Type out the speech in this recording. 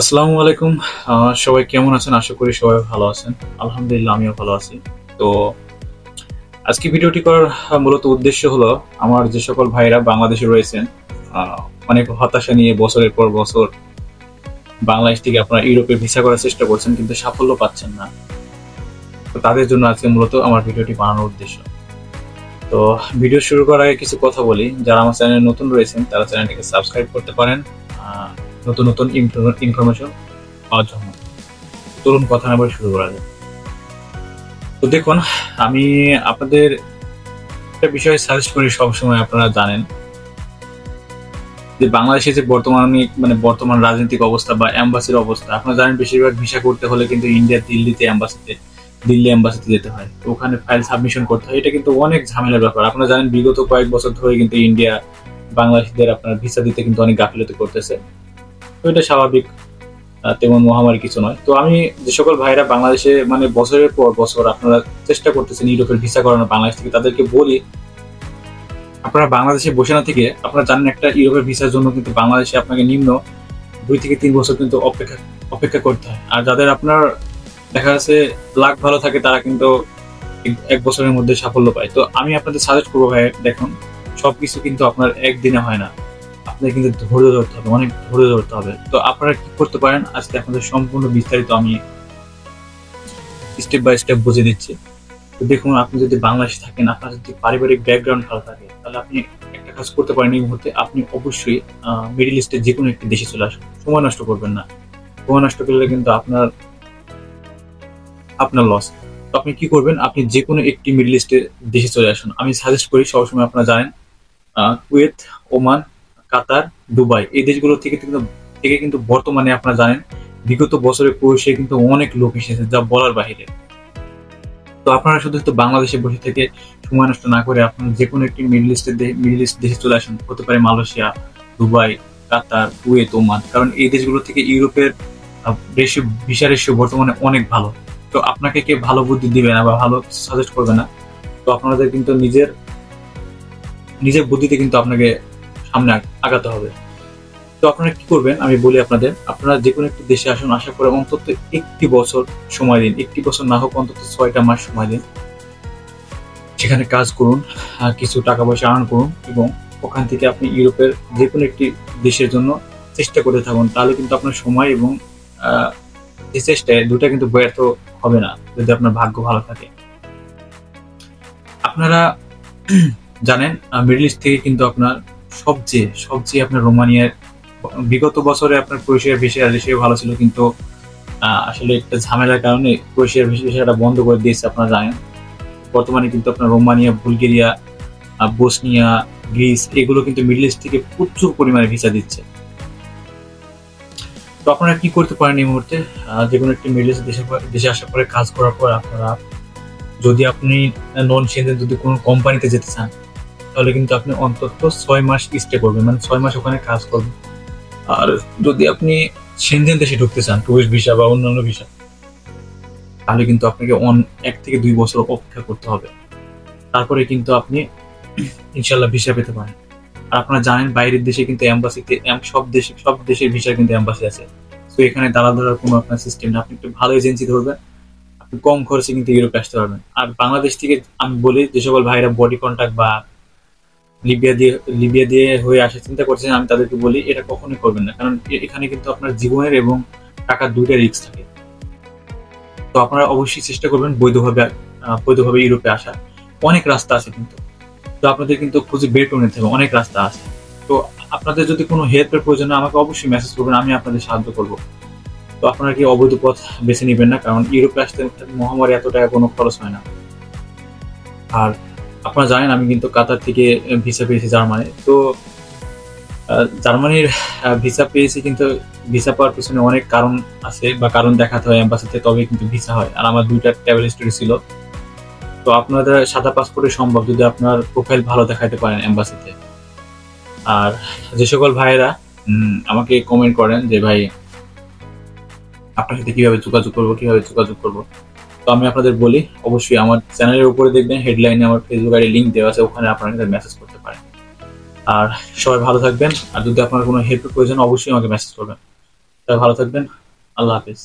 আসসালামু আলাইকুম। সবাই কেমন আছেন? আশা করি সবাই ভালো আছেন। আলহামদুলিল্লাহ আমিও ভালো আছি। তো আজকে ভিডিওটি করার মূলত উদ্দেশ্য হলো আমার যে সকল ভাইরা বাংলাদেশে রয়েছেন, আ অনেক হতাশা নিয়ে বছরের পর বছর বাংলাদেশ থেকে আপনারা ইউরোপে ভিসা করার চেষ্টা করছেন কিন্তু সাফল্য পাচ্ছেন না। তো তাদের জন্য আজকে মূলত আমার ভিডিওটি বানানোর উদ্দেশ্য। তো ভিডিও শুরু করার আগে কিছু কথা বলি। যারা আমার চ্যানেলে নতুন রয়েছেন তারা চ্যানেলটিকে সাবস্ক্রাইব করতে পারেন। আ নতুন, নতুন ইনফরমেশন পাওয়ার জন্য। চলুন কথা না বলে শুরু করা যাক। তো দেখুন, আমি আপনাদের একটা বিষয় সাজেস্ট করি সবসময়, আপনারা জানেন যে বাংলাদেশে যে বর্তমান রাজনৈতিক অবস্থা বা এম্বাসির অবস্থা, আপনারা জানেন বেশিরভাগ ভিসা করতে হলে কিন্তু ইন্ডিয়ার দিল্লি এম্বাসিতে যেতে হয়। তো ওখানে ফাইল সাবমিশন করতে হয়। এটা কিন্তু অনেক ঝামেলার ব্যাপার। আপনারা জানেন বিগত কয়েক বছর ধরে কিন্তু ইন্ডিয়া বাংলাদেশিদের আপনার ভিসা দিতে কিন্তু অনেক গাফিলতি করতেছে। তো এটা স্বাভাবিক, তেমন মহামারী কিছু নয়। তো আমি যে সকল ভাইরা বাংলাদেশে বছরের পর বছর আপনারা চেষ্টা করতেছেন ইউরোপের ভিসা করানো বাংলাদেশ থেকে, তাদেরকে বলি আপনারা বাংলাদেশে বসে না থেকে, আপনারা জানেন একটা ইউরোপের ভিসার জন্য কিন্তু বাংলাদেশে আপনাকে নিম্ন 2 থেকে 3 বছর কিন্তু অপেক্ষা করতে হয়। আর যাদের আপনার দেখা যাচ্ছে লাক ভালো থাকে তারা কিন্তু 1 বছরের মধ্যে সাফল্য পায়। তো আমি আপনাদের সাজেস্ট করবো ভাই, দেখুন সবকিছু কিন্তু আপনার একদিনে হয় না। আপনাকে কিন্তু ধৈর্য ধরতে হবে, অনেক ধৈর্য ধরতে হবে। তো আপনারা কি করতে পারেন আজকে আপনাদের সম্পূর্ণ বিস্তারিত আমি স্টেপ বাই স্টেপ বুঝিয়ে দিচ্ছি। তো দেখুন, আপনি যদি বাংলাদেশে থাকেন, আপনার যদি পারিবারিক ব্যাকগ্রাউন্ড ভালো থাকে, তাহলে আপনি একটা কাজ করতে পারেন এই মুহূর্তে। আপনি অবশ্যই মিডল ইস্টের যেকোনো একটি দেশে চলে আসুন। সময় নষ্ট করবেন না। সময় নষ্ট করলে কিন্তু আপনার আপনার লস। তো আপনি কি করবেন? আপনি যেকোনো একটি মিডল ইস্টের দেশে চলে আসুন। আমি সাজেস্ট করি সবসময়, আপনারা জানেন কুয়েত, ওমান, কাতার, দুবাই এই দেশগুলো থেকে কিন্তু বর্তমানে আপনারা জানেন বিগত বছরে ক্রোয়েশিয়া কিন্তু অনেক লোক এসেছে, যা বলার বাহিরে। তো আপনারা শুধু বাংলাদেশে বসে থেকে সময় নষ্ট না করে আপনারা যেকোনো একটি মিডল ইস্ট দেশে চলে আসুন। হতে পারে মালয়েশিয়া, দুবাই, কাতার, কুয়েত, ওমান। কারণ এই দেশগুলো থেকে ইউরোপের রেশিও, ভিসা রেশিও বর্তমানে অনেক ভালো। তো আপনাকে কেউ ভালো বুদ্ধি দিবে না বা ভালো সাজেস্ট করবে না। তো আপনাদের কিন্তু নিজের নিজের বুদ্ধিতে কিন্তু আপনাকে সামনে আগাতে হবে। তো আপনারা কি করবেন আমি বলি আপনাদের, আপনারা যেকোনো একটি দেশে আসুন। আসার পরে অন্তত 1 বছর সময় দিন। 1 বছর না হোক, অন্তত 6টা মাস সময় দিন। সেখানে কাজ করুন, কিছু টাকা পয়সা আর্ন করুন এবং ওখান থেকে আপনি ইউরোপের যেকোনো একটি দেশের জন্য চেষ্টা করতে থাকুন। তাহলে কিন্তু আপনার সময় এবং যে চেষ্টায় দুটা কিন্তু ব্যর্থ হবে না, যদি আপনার ভাগ্য ভালো থাকে। আপনারা জানেন মিডল ইস্ট থেকে কিন্তু আপনার সবচেয়ে আপনার রোমানিয়ার বিগত বছরে আপনার ক্রোয়েশিয়ার ভিসা ভালো ছিল, কিন্তু আসলে একটা ঝামেলার কারণে ক্রোয়েশিয়ার ভিসাটা বন্ধ করে দিয়েছে, আপনারা জানেন। বর্তমানে কিন্তু আপনার রোমানিয়া, বুলগেরিয়া, বসনিয়া, গ্রিস এগুলো কিন্তু মিডল ইস্ট থেকে প্রচুর পরিমাণে ভিসা দিচ্ছে। তো আপনারা কি করতে পারেন এই মুহূর্তে? যেকোনো একটি মিডল ইস্ট দেশে আসার পরে কাজ করার পর আপনারা, যদি আপনি নন সেনজেন যদি কোনো কোম্পানিতে যেতে চান, তাহলে কিন্তু আপনি অন্তত 6 মাস স্টে করবেন, 6 মাস ওখানে কাজ করবেন। আর যদি আপনি সেনজেন দেশে ঢুকতে চান, টুরিস্ট ভিসা বা অন্যান্য ভিসা, তাহলে কিন্তু আপনাকে 1 থেকে 2 বছর অপেক্ষা করতে হবে। তারপরে কিন্তু আপনি ইনশাল্লাহ ভিসা পেতে পারেন। আর আপনারা জানেন বাইরের দেশে কিন্তু এম্বাসিতে সব দেশের ভিসা কিন্তু এম্বাসি আছে। তো এখানে দালাল ধরার কোনো আপনার সিস্টেম না। আপনি একটু ভালো এজেন্সি ধরবেন, আপনি কম খরচে কিন্তু ইউরোপে আসতে পারবেন। আর বাংলাদেশ থেকে আমি বলি, যে সকল ভাইরা বডি কন্ট্যাক্ট বা লিবিয়া দিয়ে হয়ে আসা চিন্তা করছেন, আমি তাদেরকে বলি এটা কখনোই করবেন না। কারণ এখানে কিন্তু আপনার জীবনের এবং টাকার দুইটা রিস্ক থাকে। তো আপনারা অবশ্যই চেষ্টা করবেন বৈধভাবে ইউরোপে আসা। অনেক রাস্তা আছে কিন্তু, তো আপনাদের কিন্তু খুঁজে বের করে নিতে হবে, অনেক রাস্তা আছে। তো আপনাদের যদি কোনো হেল্পের প্রয়োজন হয়, আমাকে অবশ্যই মেসেজ করবেন, আমি আপনাদের সাহায্য করব। তো আপনারা কি অবৈধ পথ বেছে নেবেন না, কারণ ইউরোপে আসতে মহামারী এত টাকা কোনো খরচ হয় না। আর আপনারা জানেন আমি কিন্তু কাতার থেকে ভিসা পেয়েছি জার্মানি। তো জার্মানির ভিসা পেয়েছি, কিন্তু ভিসা পাওয়ার পিছনে অনেক কারণ আছে বা কারণ দেখাতে হয় এম্বাসিতে, তবে কিন্তু ভিসা হয়। আর আমার 2টা ট্রাভেল হিস্টোরি ছিল। তো আপনাদের সাদা পাসপোর্টে সম্ভব, যদি আপনার প্রোফাইল ভালো দেখাতে পারেন এম্বাসিতে। আর যে সকল ভাইয়েরা আমাকে কমেন্ট করেন যে ভাই আপনার সাথে কিভাবে যোগাযোগ করবো, তো আমি আপনাদের বলি অবশ্যই আমার চ্যানেলের উপরে দেখবেন হেডলাইনে আমার ফেসবুক আইডি লিঙ্ক দেওয়া আছে, ওখানে আপনারা মেসেজ করতে পারেন। আর সবাই ভালো থাকবেন। আর যদি আপনার কোনো হেল্পের প্রয়োজন অবশ্যই আমাকে মেসেজ করবেন। সবাই ভালো থাকবেন। আল্লাহ হাফেজ।